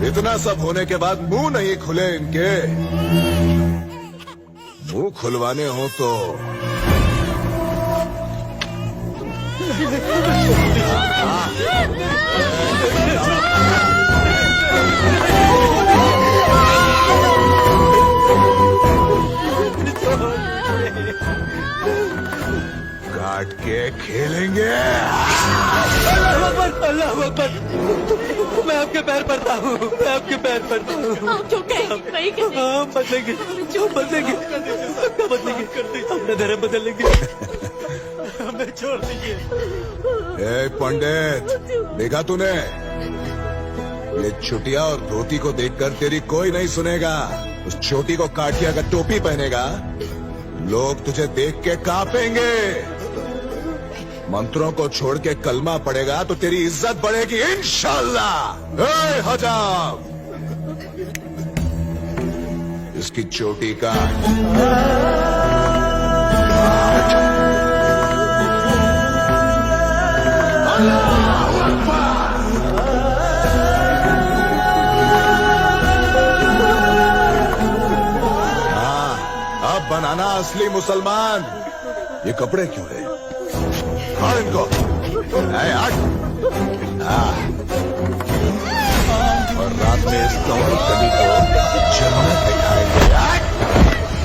इतना सब होने के बाद मुंह नहीं खुले इनके। मुंह खुलवाने हो तो काट के खेलेंगे। अल्लाह अकबर, मैं आपके पैर पड़ता हूँ, मैं आपके पैर पड़ता हूँ। आप जो कहेंगे वही करेंगे। हाँ बदलेंगे, जो बदलेंगे, पक्का बदलेंगे, अपना धर्म बदल लेंगे। हमें छोड़ दीजिए। ए पंडित, देखा तूने? ये चुटिया और धोती को देखकर तेरी कोई नहीं सुनेगा। उस चोटी को काट के अगर टोपी पहनेगा, लोग तुझे देख के कांपेंगे। मंत्रों को छोड़ के कलमा पड़ेगा तो तेरी इज्जत बढ़ेगी इंशाअल्लाह। ए हजाम, इसकी चोटी का अब बनाना असली मुसलमान। ये कपड़े क्यों है? हार इनको। और रात में इस कौड़ी कली को जन्नत दिखाएंगे।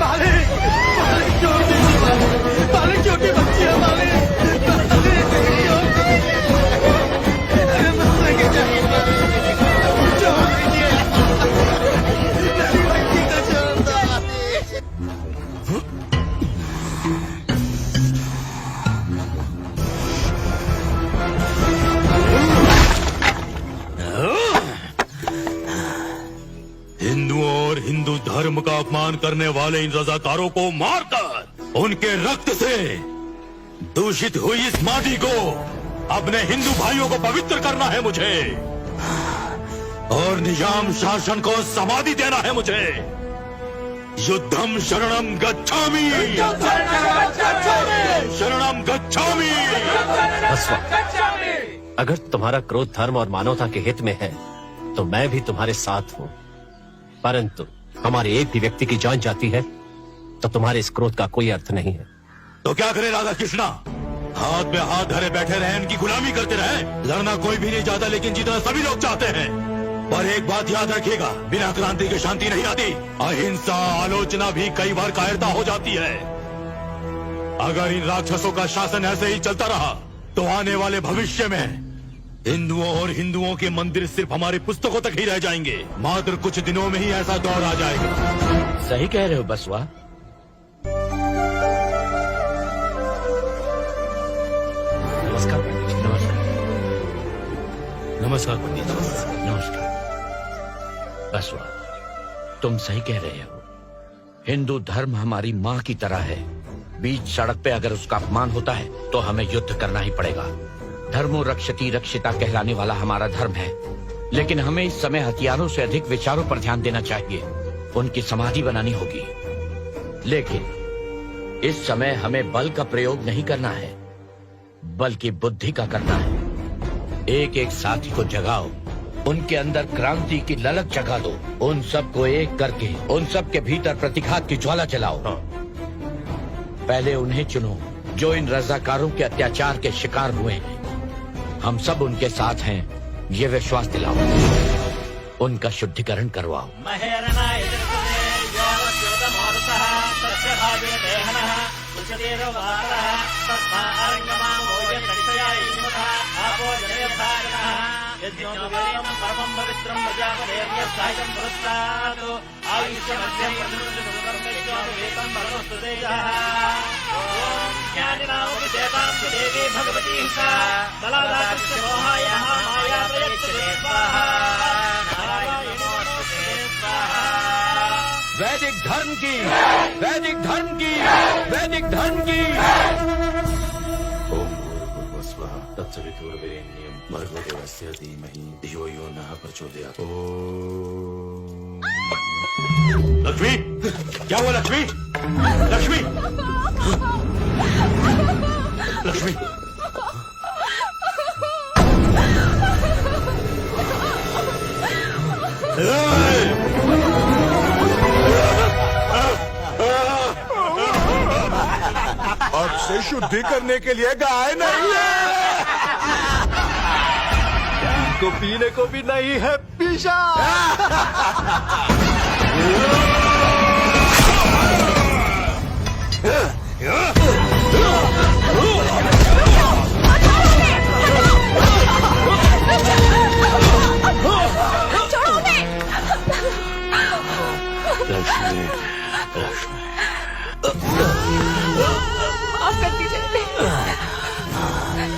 मालिक, मालिक छोड़ दीजिए, मालिक छोटी बच्ची है, मालिक। हिंदुओं और हिंदू धर्म का अपमान करने वाले इन रजाकारों को मारकर उनके रक्त से दूषित हुई इस माटी को अपने हिंदू भाइयों को पवित्र करना है मुझे, और निजाम शासन को समाधि देना है मुझे। युद्धम शरणम गच्छामि, शरणम गच्छामि। बसवा, अगर तुम्हारा क्रोध धर्म और मानवता के हित में है तो मैं भी तुम्हारे साथ हूँ, परंतु हमारे एक भी व्यक्ति की जान जाती है तो तुम्हारे इस क्रोध का कोई अर्थ नहीं है। तो क्या करे राधा कृष्णा? हाथ में हाथ धरे बैठे रहे, इनकी गुलामी करते रहे? लड़ना कोई भी नहीं चाहता, लेकिन जीतना सभी लोग चाहते हैं। पर एक बात याद रखिएगा, बिना क्रांति के शांति नहीं आती। अहिंसा, आलोचना भी कई बार कायरता हो जाती है। अगर इन राक्षसों का शासन ऐसे ही चलता रहा तो आने वाले भविष्य में हिंदुओं और हिंदुओं के मंदिर सिर्फ हमारी पुस्तकों तक ही रह जाएंगे। मात्र कुछ दिनों में ही ऐसा दौर आ जाएगा। सही कह रहे हो बसवा। नमस्कार पंडित जी। नमस्कार। नमस्कार पंडित जी। नमस्कार। बसवा, तुम सही कह रहे हो। हिंदू धर्म हमारी माँ की तरह है। बीच सड़क पे अगर उसका अपमान होता है तो हमें युद्ध करना ही पड़ेगा। धर्मो रक्षति रक्षिता कहलाने वाला हमारा धर्म है, लेकिन हमें इस समय हथियारों से अधिक विचारों पर ध्यान देना चाहिए। उनकी समाधि बनानी होगी, लेकिन इस समय हमें बल का प्रयोग नहीं करना है, बल्कि बुद्धि का करना है। एक एक साथी को जगाओ, उनके अंदर क्रांति की ललक जगा दो। उन सबको एक करके उन सब के भीतर प्रतिघात की ज्वाला जलाओ। पहले उन्हें चुनो जो इन रजाकारों के अत्याचार के शिकार हुए हैं। हम सब उनके साथ हैं, ये विश्वास दिलाओ। उनका शुद्धिकरण करवाओ। वैदिक धर्म की, वैदिक धर्म की, वैदिक धर्म की। ओम भूर्भुवस्सुः तत्सवितुर्वरेण्यं भर्गो देवस्य धीमहि धियो यो नः प्रचोदयात्। ओम। लक्ष्मी, क्या हुआ लक्ष्मी? लक्ष्मी, लक्ष्मी। अब से शुद्धि करने के लिए गाय नहीं है, को पीने को भी नहीं है पीछा। माफ कर दीजिए,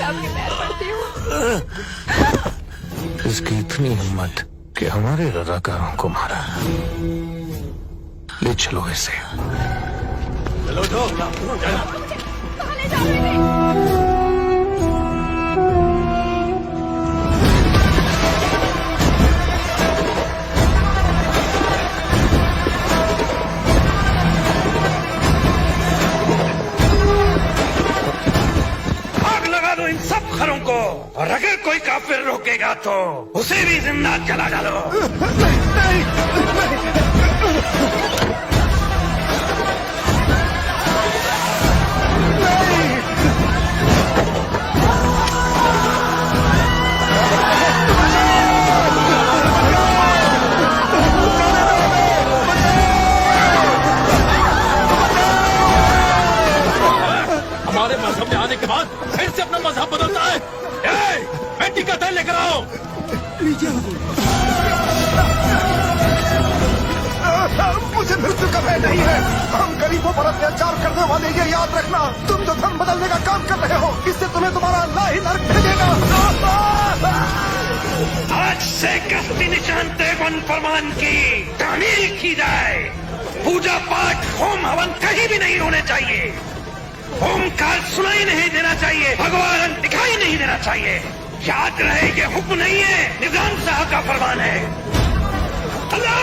आपके पैर पड़ती हूँ। इसकी इतनी हिम्मत कि हमारे रजाकारों को मारा। ले चलो इसे। कहाँ ले जा रहे थे? आग लगा दो इन सब खरों को, और अगर कोई काफिर रोकेगा तो उसे भी जिंदा जला डालो। हमारे मजहब में आने के बाद फिर से अपना मजहब बदलता है। बेटी का तेल लेकर आओ। मुझे मृत्यु का भय नहीं है। हम गरीबों पर अत्याचार करने वाले, ये याद रखना। तुम जो धर्म बदलने का काम कर रहे हो, इससे तुम्हें तुम्हारा अल्लाह ही नरक भेजेगा। आज से कस्ती निशान देवन फरमान की तामील की जाए। पूजा पाठ होम हवन कहीं भी नहीं होने चाहिए। ओमकार सुनाई नहीं देना चाहिए, भगवान दिखाई नहीं देना चाहिए। याद रहे ये हुक्म नहीं है, निजाम साहब का फरमान है। अल्लाह